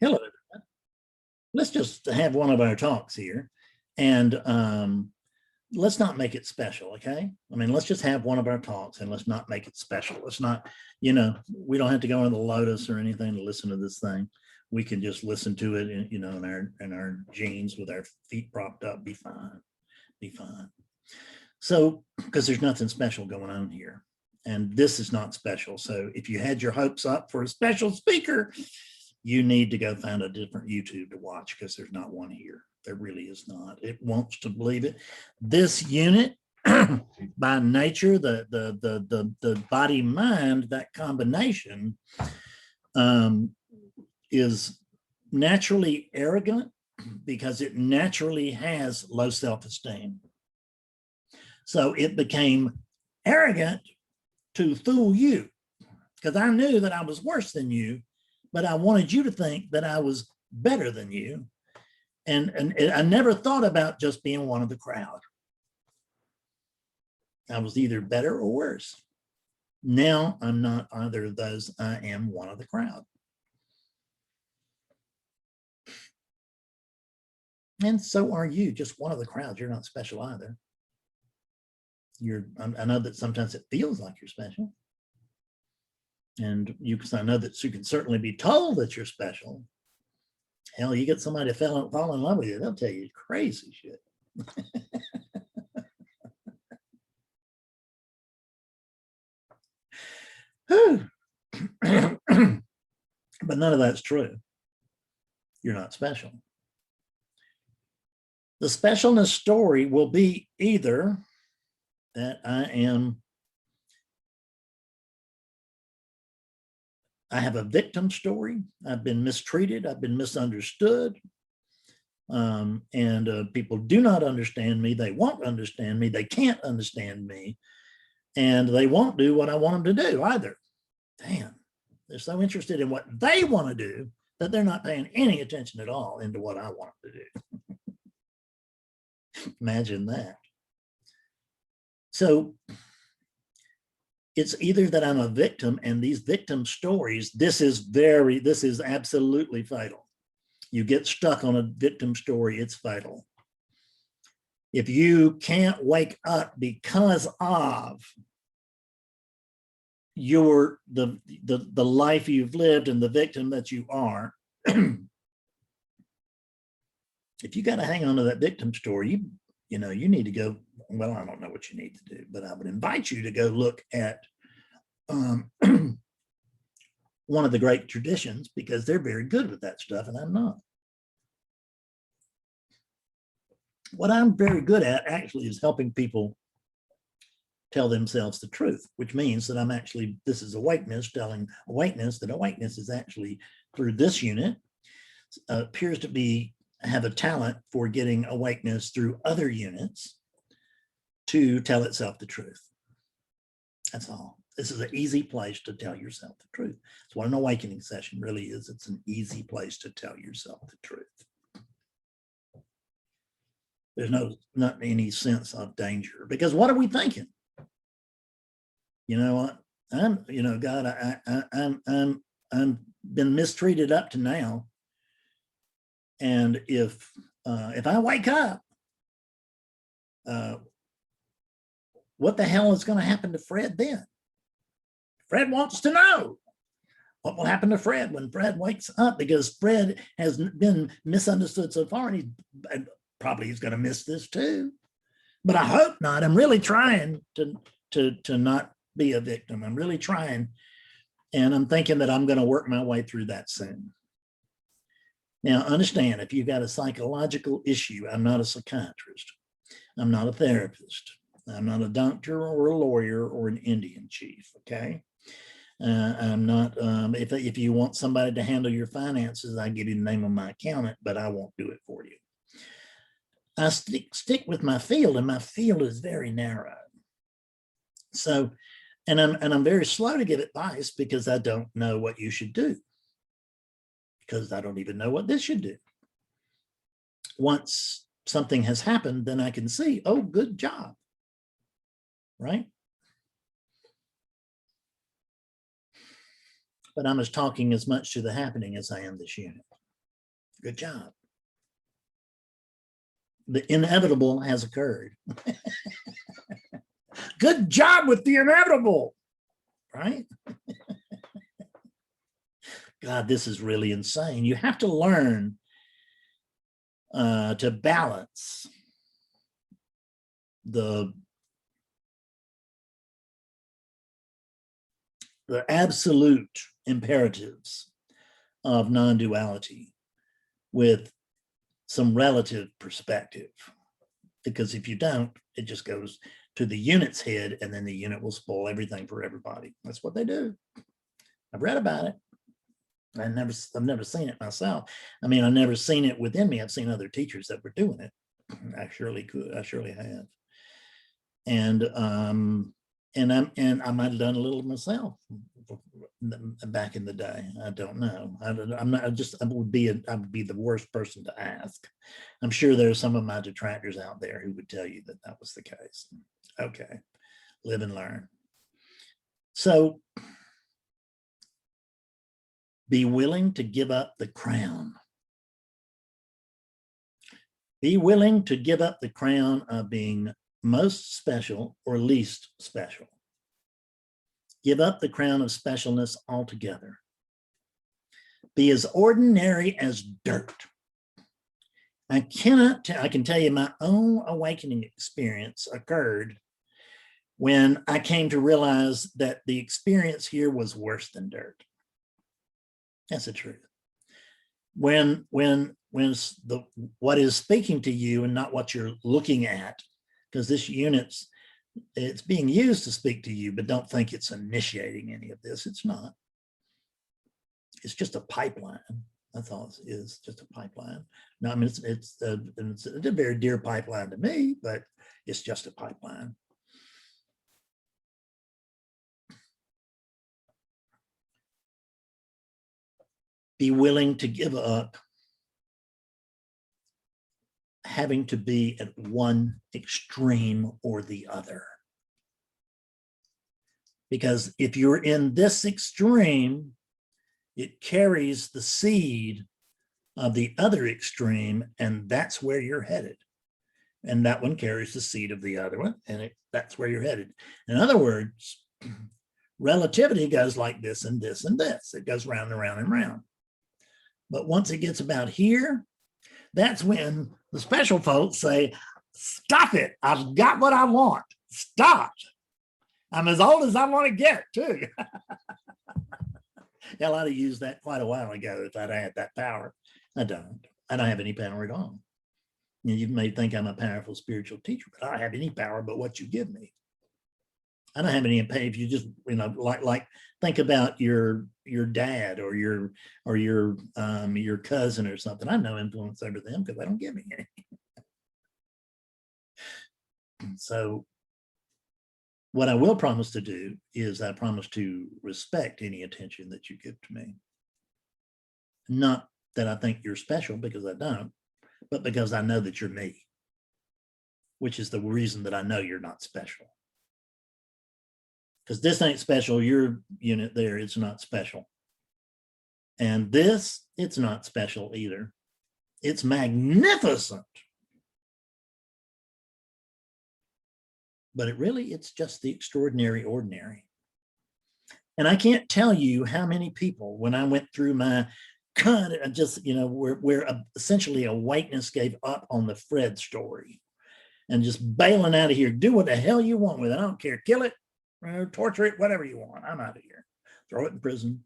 Hello, everyone. Let's just have one of our talks here, and let's not make it special, okay? I mean, let's just have one of our talks, and let's not make it special. Let's not, we don't have to go on the Lotus or anything to listen to this thing. We can just listen to it, in our jeans with our feet propped up. Be fine, be fine. So, because there's nothing special going on here, and this is not special. So, if you had your hopes up for a special speaker, you need to go find a different YouTube to watch, because there's not one here. There really is not. It wants to believe it. This unit, by nature, the body mind, that combination, is naturally arrogant because it naturally has low self-esteem. So it became arrogant to fool you, because I knew that I was worse than you, but I wanted you to think that I was better than you. And I never thought about just being one of the crowd. I was either better or worse. Now I'm not either of those. I am one of the crowd. And so are you, just one of the crowd. You're not special either. I know that sometimes it feels like you're special. And I know that you can certainly be told that you're special. Hell, you get somebody to fall in love with you, they'll tell you crazy shit. But none of that's true. You're not special. The specialness story will be either that I have a victim story. I've been mistreated. I've been misunderstood. And people do not understand me. They won't understand me. They can't understand me. And they won't do what I want them to do either. Damn, they're so interested in what they want to do that they're not paying any attention at all into what I want them to do. Imagine that. So it's either that I'm a victim, and these victim stories, this is absolutely fatal. You get stuck on a victim story, it's fatal. If you can't wake up because of the life you've lived and the victim that you are, if you got to hang on to that victim story, you need to go, well, I don't know what you need to do, but I would invite you to go look at one of the great traditions, because they're very good with that stuff, and I'm not. What I'm very good at actually is helping people tell themselves the truth, which means that this is awakeness telling awakeness that awakeness is actually, through this unit, appears to have a talent for getting awakeness through other units to tell itself the truth. That's all. This is an easy place to tell yourself the truth. It's what an awakening session really is. It's an easy place to tell yourself the truth. There's not any sense of danger, because what are we thinking? You know what? God, I'm been mistreated up to now. And if I wake up, what the hell is going to happen to Fred then? Fred wants to know what will happen to Fred when Fred wakes up, because Fred has been misunderstood so far, and he's going to miss this too. But I hope not. I'm really trying to not be a victim. I'm really trying, and I'm thinking that I'm going to work my way through that soon. Now, understand, if you've got a psychological issue, I'm not a psychiatrist. I'm not a therapist. I'm not a doctor or a lawyer or an Indian chief, okay? I'm not, if you want somebody to handle your finances, I give you the name of my accountant, but I won't do it for you. I stick with my field, and my field is very narrow. So, and I'm very slow to give advice, because I don't know what you should do, because I don't even know what this should do. Once something has happened, then I can see, oh, good job, right? But I'm talking as much to the happening as I am this unit. Good job. The inevitable has occurred. Good job with the inevitable, right? God, this is really insane. You have to learn to balance the absolute imperatives of non-duality with some relative perspective. Because if you don't, it just goes to the unit's head, and then the unit will spoil everything for everybody. That's what they do. I've read about it. I've never seen it myself. I mean, I've never seen it within me. I've seen other teachers that were doing it. I surely could. I surely have. And I might have done a little myself back in the day. I don't know. I would be the worst person to ask. I'm sure there are some of my detractors out there who would tell you that that was the case. Okay, live and learn. So be willing to give up the crown. Be willing to give up the crown of being most special or least special. Give up the crown of specialness altogether. Be as ordinary as dirt. I can tell you my own awakening experience occurred when I came to realize that the experience here was worse than dirt. That's the truth. When what is speaking to you and not what you're looking at, because this unit's it's being used to speak to you, but don't think it's initiating any of this. It's not. It's just a pipeline. That's all it is, just a pipeline. No, I mean it's a very dear pipeline to me, but it's just a pipeline. Be willing to give up having to be at one extreme or the other. Because if you're in this extreme, it carries the seed of the other extreme, and that's where you're headed. And that one carries the seed of the other one, and that's where you're headed. In other words, relativity goes like this and this and this. It goes round and round and round. But once it gets about here, that's when the special folks say, stop it. I've got what I want. Stop. I'm as old as I want to get, too. Hell, I'd have used that quite a while ago if I'd had that power. I don't. I don't have any power at all. You may think I'm a powerful spiritual teacher, but I don't have any power but what you give me. I don't have any pay. If you just, like think about your dad or your cousin or something. I have no influence over them because they don't give me any. So what I will promise to do is I promise to respect any attention that you give to me. Not that I think you're special, because I don't, but because I know that you're me, which is the reason that I know you're not special. Because this ain't special. Your unit there, it's not special. And this, it's not special either. It's magnificent. But it's just the extraordinary ordinary. And I can't tell you how many people, when I went through my kind of just, where essentially awakeness gave up on the Fred story and just bailing out of here, do what the hell you want with it. I don't care. Kill it, torture it, whatever you want. I'm out of here. Throw it in prison.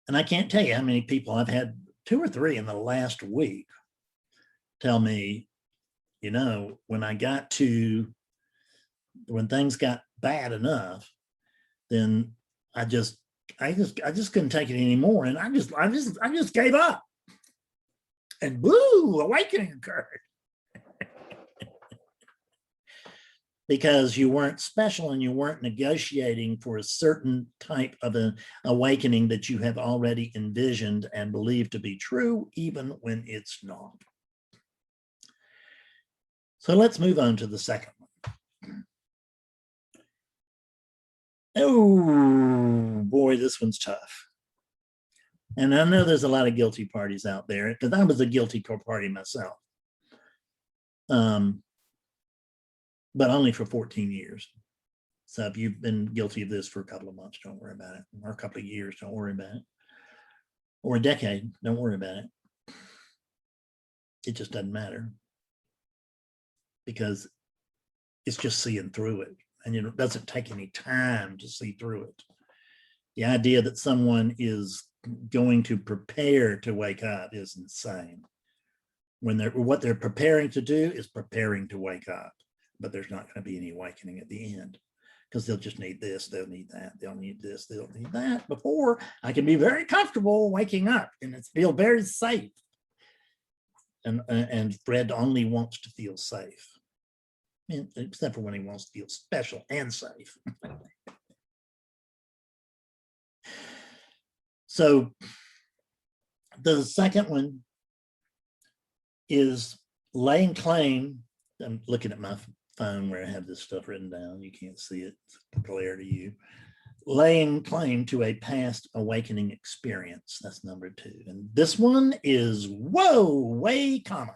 And I can't tell you how many people I've had, 2 or 3 in the last week, tell me, when things got bad enough, then I just couldn't take it anymore. And I just gave up. And woo, awakening occurred. Because you weren't special and you weren't negotiating for a certain type of an awakening that you have already envisioned and believed to be true, even when it's not. So let's move on to the second one. Oh boy, this one's tough. And I know there's a lot of guilty parties out there because I was a guilty party myself. But only for 14 years. So if you've been guilty of this for a couple of months, don't worry about it. Or a couple of years, don't worry about it. Or a decade, don't worry about it. It just doesn't matter because it's just seeing through it. And it doesn't take any time to see through it. The idea that someone is going to prepare to wake up is insane. When what they're preparing to do is preparing to wake up, but there's not going to be any awakening at the end because they'll just need this, they'll need that, they'll need this, they'll need that. Before I can be very comfortable waking up and it's feel very safe. And Fred only wants to feel safe, except for when he wants to feel special and safe. So the second one is laying claim. I'm looking at my phone where I have this stuff written down. You can't see it, it's clear to you. Laying claim to a past awakening experience. That's number 2. And this one is, way common.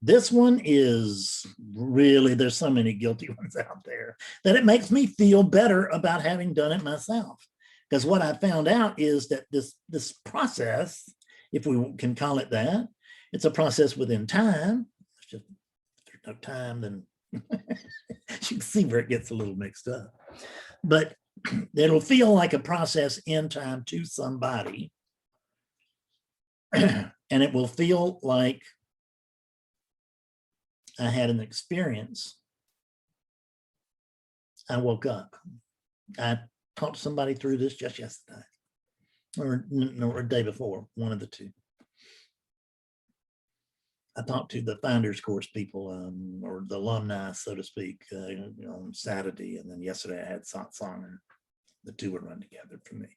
This one is really, there's so many guilty ones out there that it makes me feel better about having done it myself. Because what I found out is that this process, if we can call it that, it's a process within time. It's just, if there's no time, then you can see where it gets a little mixed up. But it'll feel like a process in time to somebody. And it will feel like I had an experience. I woke up. I talked to somebody through this just yesterday or a day before, one of the two. I talked to the Founders Course people or the alumni, so to speak, on Saturday. And then yesterday I had satsang, and the two would run together for me.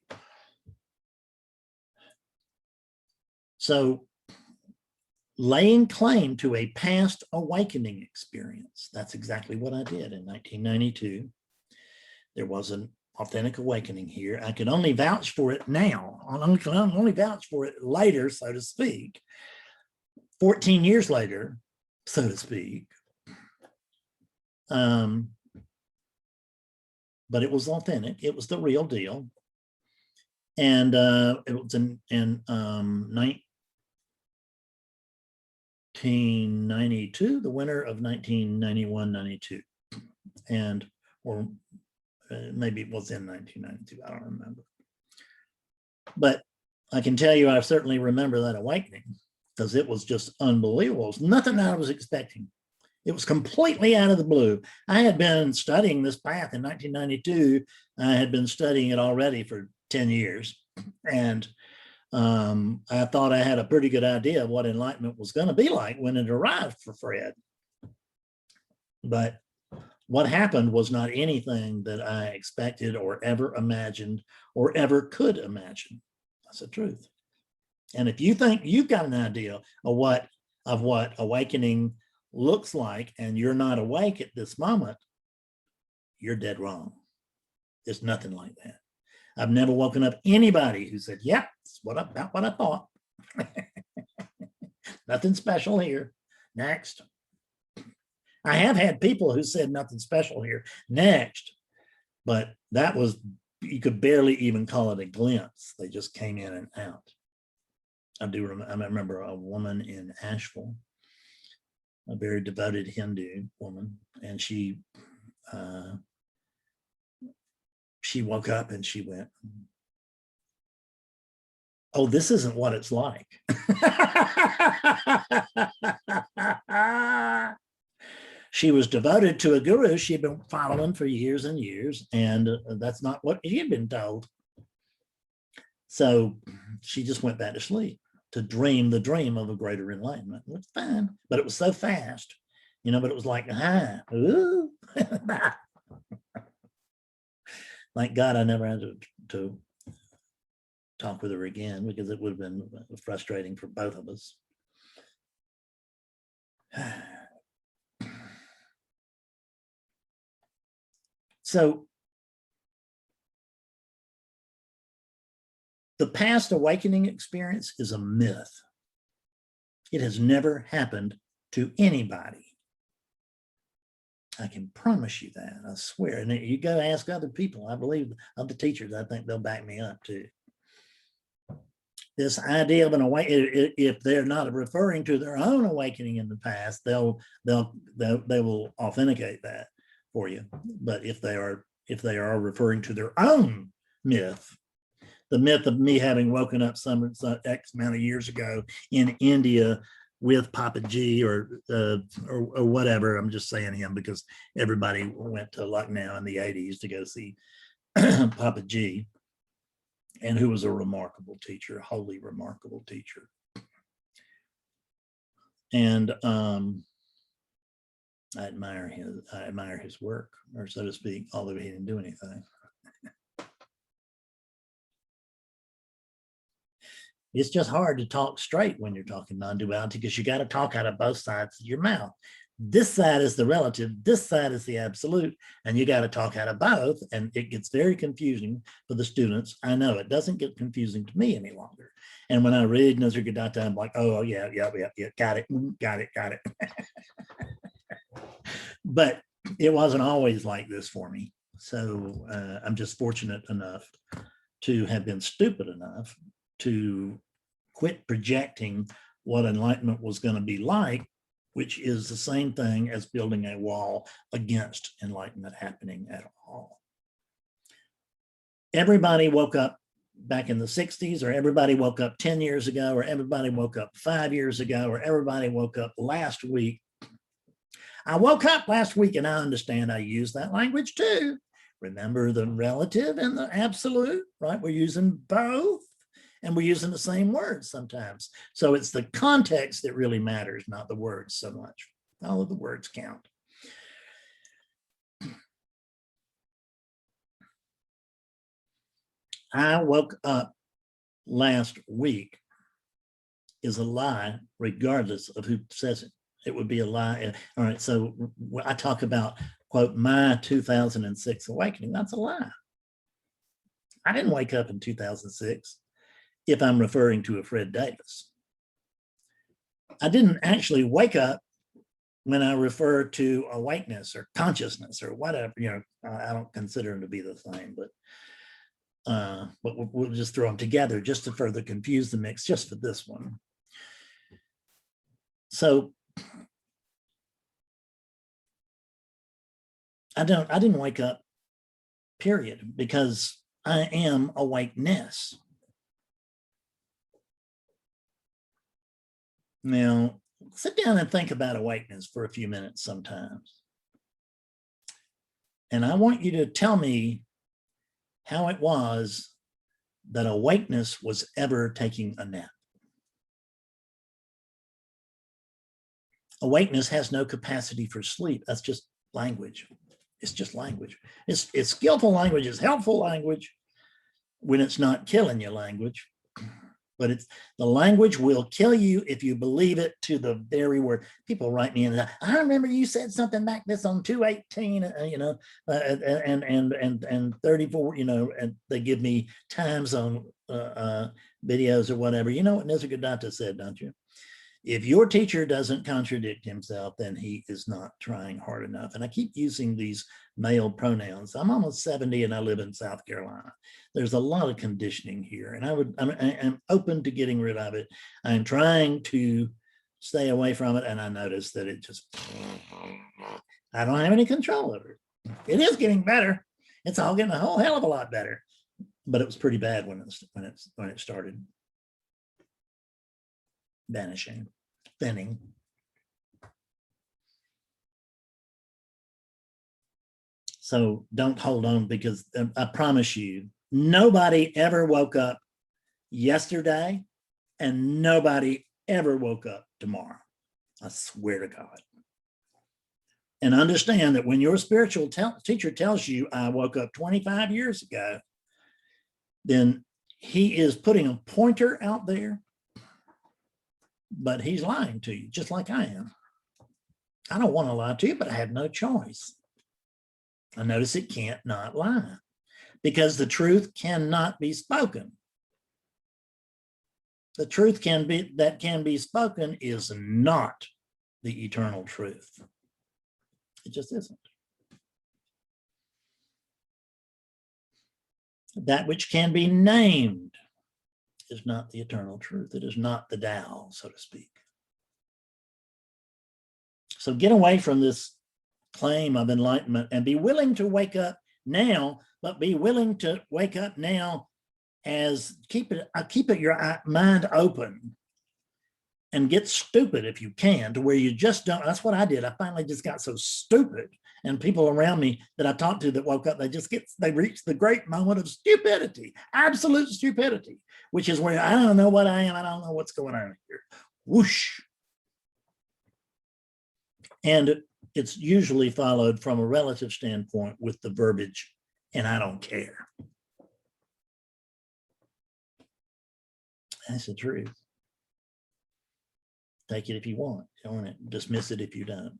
So laying claim to a past awakening experience. That's exactly what I did in 1992. There was an authentic awakening here. I can only vouch for it now. I can only vouch for it later, so to speak. 14 years later, so to speak. But it was authentic. It was the real deal. And it was in 1992, the winter of 1991-92. And, or maybe it was in 1992, I don't remember. But I can tell you, I certainly remember that awakening because it was just unbelievable. It was nothing I was expecting. It was completely out of the blue. I had been studying this path in 1992. I had been studying it already for 10 years. And I thought I had a pretty good idea of what enlightenment was going to be like when it arrived for Fred. But what happened was not anything that I expected or ever imagined or ever could imagine. That's the truth. And if you think you've got an idea of what awakening looks like and you're not awake at this moment, you're dead wrong. There's nothing like that. I've never woken up anybody who said, yep, it's about what I thought. Nothing special here. Next. I have had people who said nothing special here. Next. But that was, you could barely even call it a glimpse. They just came in and out. I remember a woman in Asheville, a very devoted Hindu woman, and she woke up and she went, oh, this isn't what it's like. She was devoted to a guru she'd been following for years and years, and that's not what she had been told. So she just went back to sleep to dream the dream of a greater enlightenment. It was fine, but it was so fast, but it was like, ooh. Thank God I never had to talk with her again because it would have been frustrating for both of us. So The past awakening experience is a myth. It has never happened to anybody. I can promise you that, I swear. And you go ask other people, I believe, of the teachers, I think they'll back me up too. This idea of an awakening, if they're not referring to their own awakening in the past, they will authenticate that for you. But if they are referring to their own myth, the myth of me having woken up some X amount of years ago in India with Papa G or whatever. I'm just saying him because everybody went to Lucknow in the 80s to go see Papa G, and who was a remarkable teacher, wholly remarkable teacher. And I admire his work, or so to speak, although he didn't do anything. It's just hard to talk straight when you're talking non-duality because you got to talk out of both sides of your mouth. This side is the relative, this side is the absolute, and you got to talk out of both, and it gets very confusing for the students. I know it doesn't get confusing to me any longer. And when I read Nizzar-Gadatta, I'm like, oh yeah, got it. But it wasn't always like this for me. So I'm just fortunate enough to have been stupid enough to quit projecting what enlightenment was going to be like, which is the same thing as building a wall against enlightenment happening at all. Everybody woke up back in the 60s, or everybody woke up 10 years ago, or everybody woke up 5 years ago, or everybody woke up last week. I woke up last week, and I understand I use that language too. Remember the relative and the absolute, right? We're using both. And we're using the same words sometimes. So it's the context that really matters, not the words so much. All of the words count. I woke up last week is a lie, regardless of who says it. It would be a lie. All right, so I talk about, quote, my 2006 awakening. That's a lie. I didn't wake up in 2006. If I'm referring to a Fred Davis. I didn't actually wake up when I refer to awakeness or consciousness or whatever, you know, I don't consider them to be the same, but we'll just throw them together just to further confuse the mix, just for this one. So I didn't wake up, period, because I am awakeness. Now, sit down and think about awakeness for a few minutes sometimes. And I want you to tell me how it was that awakeness was ever taking a nap. Awakeness has no capacity for sleep. That's just language. It's just language. It's skillful language. It's helpful language when it's not killing your language. But it's the language will kill you if you believe it to the very word. People write me in, I remember you said something back this on 218, and 34, and they give me times on videos or whatever. You know what Nizzar-Gadatta said, don't you? If your teacher doesn't contradict himself, then he is not trying hard enough. And I keep using these male pronouns. I'm almost 70 and I live in South Carolina. There's a lot of conditioning here, and I'm open to getting rid of it. I'm trying to stay away from it, and I notice that it just, I don't have any control over it. It is getting better. It's all getting a whole hell of a lot better, but it was pretty bad when it started vanishing, thinning. So don't hold on, because I promise you, nobody ever woke up yesterday and nobody ever woke up tomorrow. I swear to God. And understand that when your spiritual teacher tells you, I woke up 25 years ago, then he is putting a pointer out there, but he's lying to you, just like I am. I don't want to lie to you, but I have no choice. I notice it can't not lie, because the truth cannot be spoken. the truth that can be spoken is not the eternal truth. It just isn't. That which can be named is not the eternal truth. It is not the Tao, so to speak. So get away from this claim of enlightenment and be willing to wake up now, but be willing to wake up now as keep your mind open and get stupid if you can, to where you just don't. That's what I did. I finally just got so stupid, and people around me that I talked to that woke up, they reached the great moment of stupidity, absolute stupidity, which is where I don't know what I am. I don't know what's going on here. Whoosh. And it's usually followed from a relative standpoint with the verbiage, and I don't care. That's the truth. Take it if you want. You want it. Dismiss it if you don't.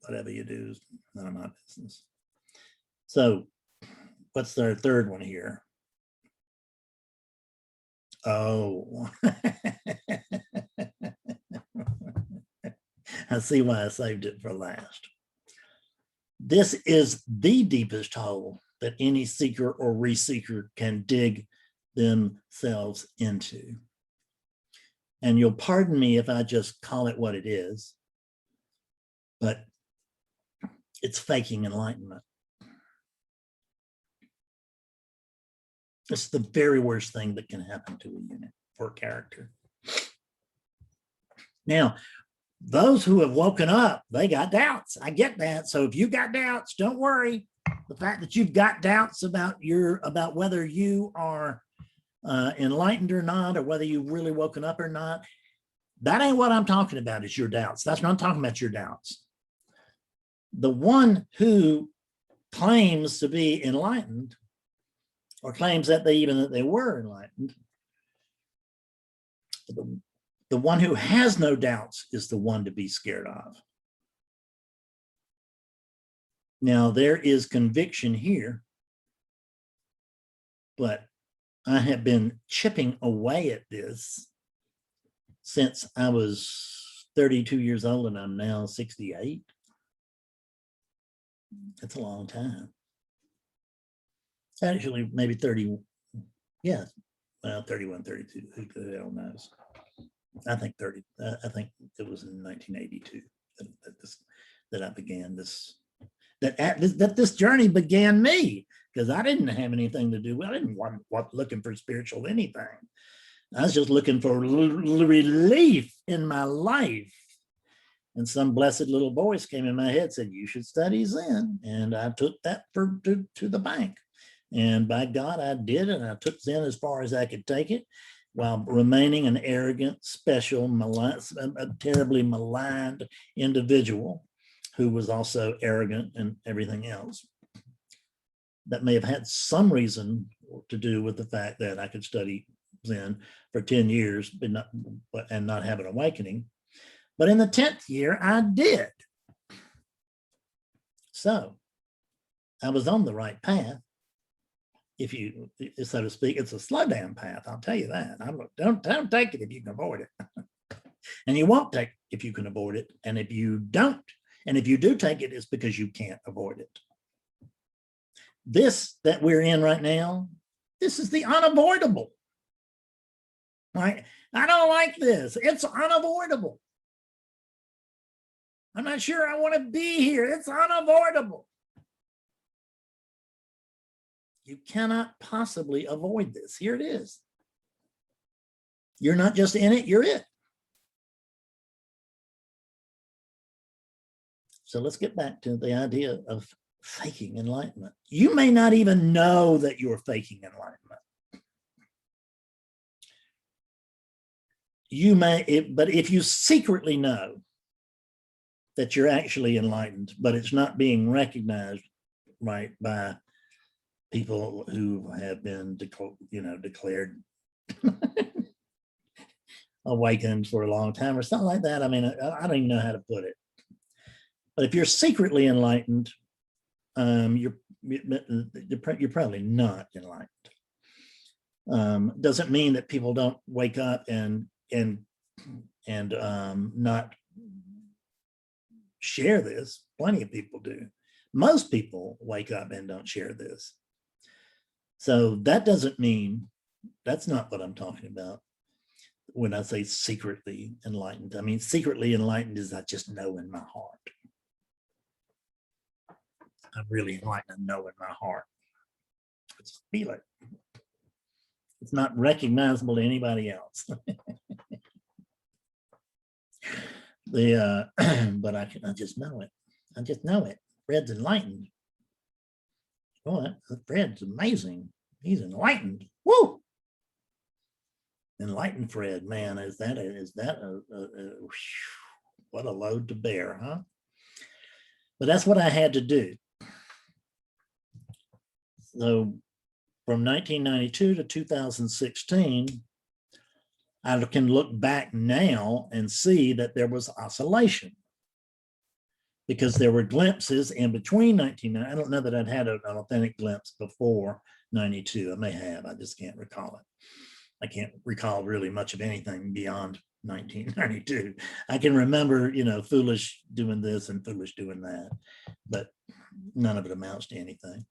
Whatever you do is none of my business. So what's our third one here? Oh. I see why I saved it for last. This is the deepest hole that any seeker or reseeker can dig themselves into. And you'll pardon me if I just call it what it is, but it's faking enlightenment. It's the very worst thing that can happen to a unit or character. Now, those who have woken up, they got doubts. I get that. So if you got doubts, don't worry. The fact that you've got doubts about whether you are enlightened or not, or whether you've really woken up or not, that ain't what I'm talking about. Is your doubts. That's not talking about your doubts. The one who claims to be enlightened, or claims that they were enlightened, the one who has no doubts is the one to be scared of. Now, there is conviction here, but I have been chipping away at this since I was 32 years old, and I'm now 68. That's a long time. Actually, maybe 30. Yeah, well, 31, 32. Who the hell knows? I think 30. I think it was in 1982 that I began this. That this journey began me, because I didn't have anything to do. I didn't want looking for spiritual anything. I was just looking for relief in my life. And some blessed little voice came in my head, said, you should study Zen. And I took that to the bank. And by God, I did. And I took Zen as far as I could take it, while remaining an arrogant, special, a terribly maligned individual who was also arrogant and everything else. That may have had some reason to do with the fact that I could study Zen for 10 years and not have an awakening. But in the 10th year, I did. So I was on the right path. If you, so to speak, it's a slow down path. I'll tell you that. Don't take it if you can avoid it. And you won't take it if you can avoid it. And if you don't, and if you do take it, it's because you can't avoid it. This that we're in right now, this is the unavoidable. Right? I don't like this. It's unavoidable. I'm not sure I want to be here. It's unavoidable. You cannot possibly avoid this. Here it is. You're not just in it, you're it. So let's get back to the idea of faking enlightenment. You may not even know that you're faking enlightenment. You may, but if you secretly know that you're actually enlightened, but it's not being recognized, right, by people who have been, declared awakened for a long time or something like that. I mean, I don't even know how to put it. But if you're secretly enlightened, you're probably not enlightened. Doesn't mean that people don't wake up and not share this. Plenty of people do. Most people wake up and don't share this. So that doesn't mean, that's not what I'm talking about when I say secretly enlightened. I mean, secretly enlightened is I just know in my heart. I'm really enlightened, I know in my heart. I just feel it. It's not recognizable to anybody else. But I just know it. I just know it. Fred's enlightened. Oh, Fred's amazing. He's enlightened. Woo! Enlightened Fred, man, is that what a load to bear, huh? But that's what I had to do. So from 1992 to 2016, I can look back now and see that there was oscillation, because there were glimpses in between 1990. I don't know that I'd had an authentic glimpse before 92. I may have, I just can't recall it. I can't recall really much of anything beyond 1992. I can remember, Foolish doing this and Foolish doing that, but none of it amounts to anything.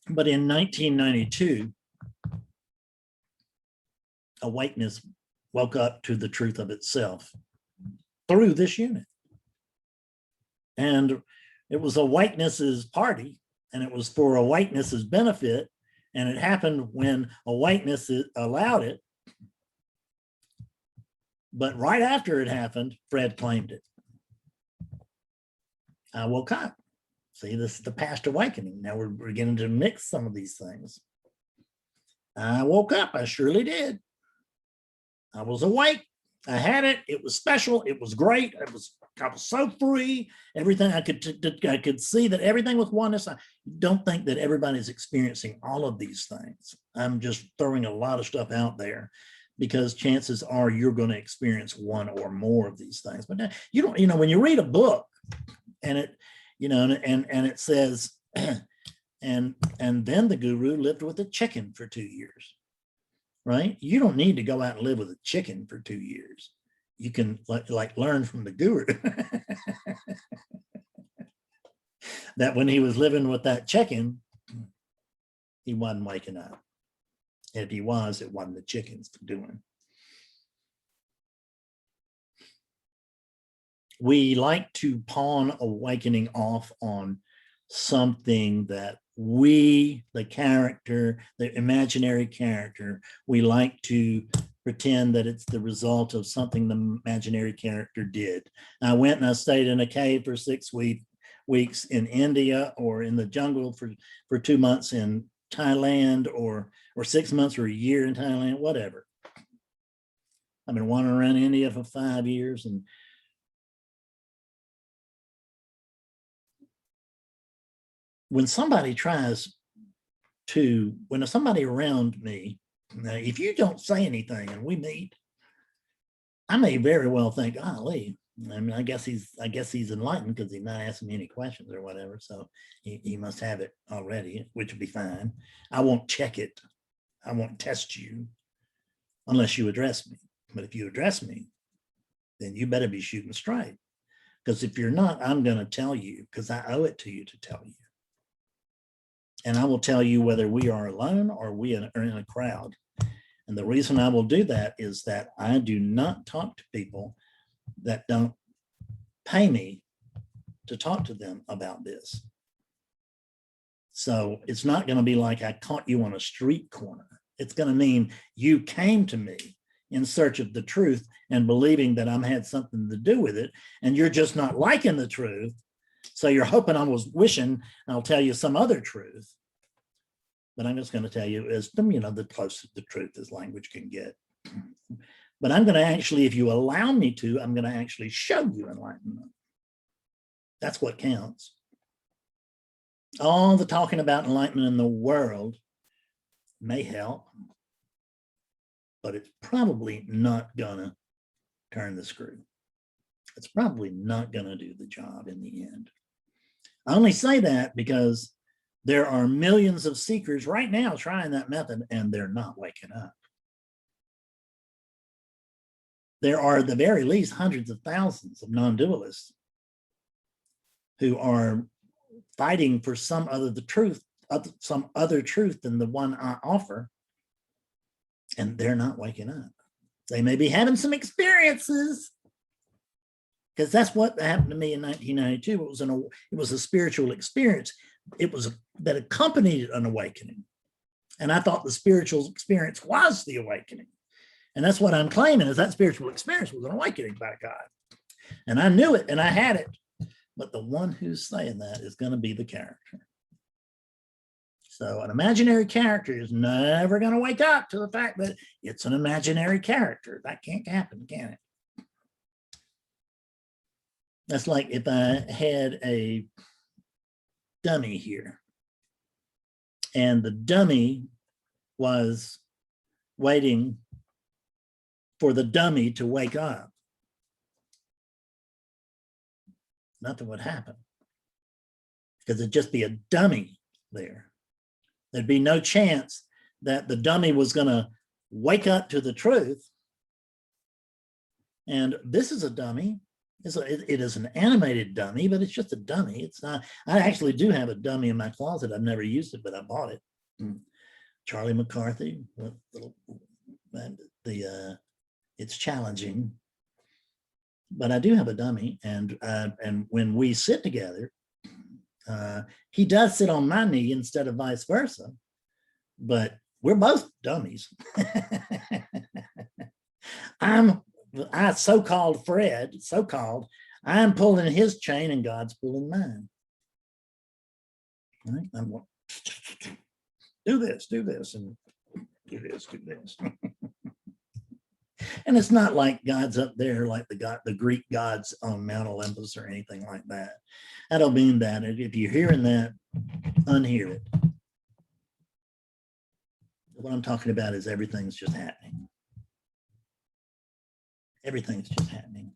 But in 1992, awakeness woke up to the truth of itself through this unit. And it was awakeness's party, and it was for awakeness's benefit. And it happened when awakeness allowed it. But right after it happened, Fred claimed it. I woke up. See, this is the past awakening. Now we're beginning to mix some of these things. I woke up. I surely did. I was awake. I had it. It was special. It was great. I was so free. Everything I could see that everything was oneness. I don't think that everybody's experiencing all of these things. I'm just throwing a lot of stuff out there because chances are you're going to experience one or more of these things. But you don't, when you read a book and it, and it says, and then the guru lived with a chicken for 2 years. Right? You don't need to go out and live with a chicken for 2 years. You can like learn from the guru that when he was living with that chicken, he wasn't waking up. If he was, it wasn't the chickens doing. We like to pawn awakening off on something that we, the character, the imaginary character, we like to pretend that it's the result of something the imaginary character did. I went and I stayed in a cave for 6 weeks in India, or in the jungle for 2 months in Thailand, or 6 months or a year in Thailand, whatever. I've been wandering around India for 5 years, and when somebody around me, if you don't say anything and we meet, I may very well think, Lee, I guess he's enlightened because he's not asking me any questions or whatever. So he must have it already, which would be fine. I won't check it. I won't test you unless you address me. But if you address me, then you better be shooting straight. Because if you're not, I'm going to tell you, because I owe it to you to tell you. And I will tell you whether we are alone or we are in a crowd. And the reason I will do that is that I do not talk to people that don't pay me to talk to them about this. So it's not going to be like I caught you on a street corner. It's going to mean you came to me in search of the truth and believing that I had something to do with it. And you're just not liking the truth. So you're hoping I was wishing I'll tell you some other truth. But I'm just going to tell you is, the closest to truth as language can get. But I'm going to actually, if you allow me to, I'm going to actually show you enlightenment. That's what counts. All the talking about enlightenment in the world may help, but it's probably not going to turn the screw. It's probably not going to do the job in the end. I only say that because There are millions of seekers right now trying that method, and they're not waking up. There are at the very least hundreds of thousands of non-dualists who are fighting for some other truth than the one I offer, and they're not waking up. They may be having some experiences, because that's what happened to me in 1992. It was a spiritual experience. It was that accompanied an awakening, and I thought the spiritual experience was the awakening. And that's what I'm claiming, is that spiritual experience was an awakening by God. And I knew it and I had it. But the one who's saying that is going to be the character. So an imaginary character is never going to wake up to the fact that it's an imaginary character. That can't happen, can it? That's like if I had a dummy here, and the dummy was waiting for the dummy to wake up. Nothing would happen, because it'd just be a dummy there. There'd be no chance that the dummy was going to wake up to the truth. And this is a dummy. It is an animated dummy, but it's just a dummy. It's not. I actually do have a dummy in my closet. I've never used it, but I bought it. Charlie McCarthy. It's challenging, but I do have a dummy, and when we sit together, he does sit on my knee instead of vice versa, but we're both dummies. I so-called Fred, I'm pulling his chain and God's pulling mine. Right? I'm going, do this, and do this. And it's not like God's up there like the Greek gods on Mount Olympus or anything like that. I don't mean that. If you're hearing that, unhear it. What I'm talking about is everything's just happening. Everything's just happening.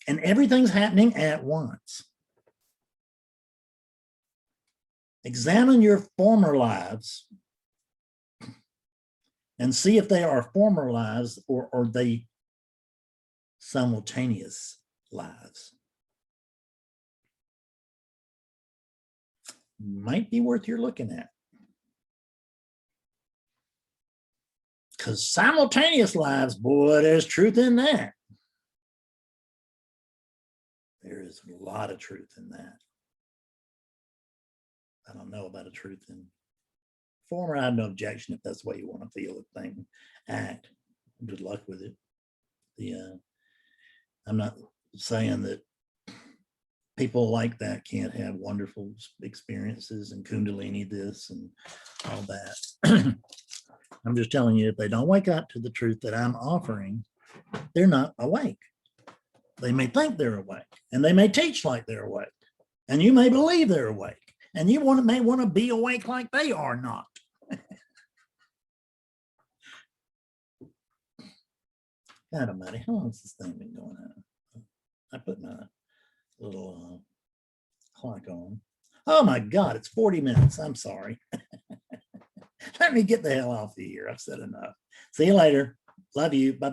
And everything's happening at once. Examine your former lives and see if they are former lives or are they simultaneous lives. Might be worth your looking at. Because simultaneous lives, boy, there's truth in that. There is a lot of truth in that. I don't know about a truth in former. I have no objection if that's the way you want to feel a thing, act. Good luck with it. I'm not saying that people like that can't have wonderful experiences and Kundalini this and all that. I'm just telling you, if they don't wake up to the truth that I'm offering, they're not awake. They may think they're awake, and they may teach like they're awake, and you may believe they're awake, and you may want to be awake like they are not. God almighty, how long has this thing been going on? I put my little clock on. Oh my God, it's 40 minutes. I'm sorry. Let me get the hell off of here. I've said enough. See you later. Love you. Bye-bye.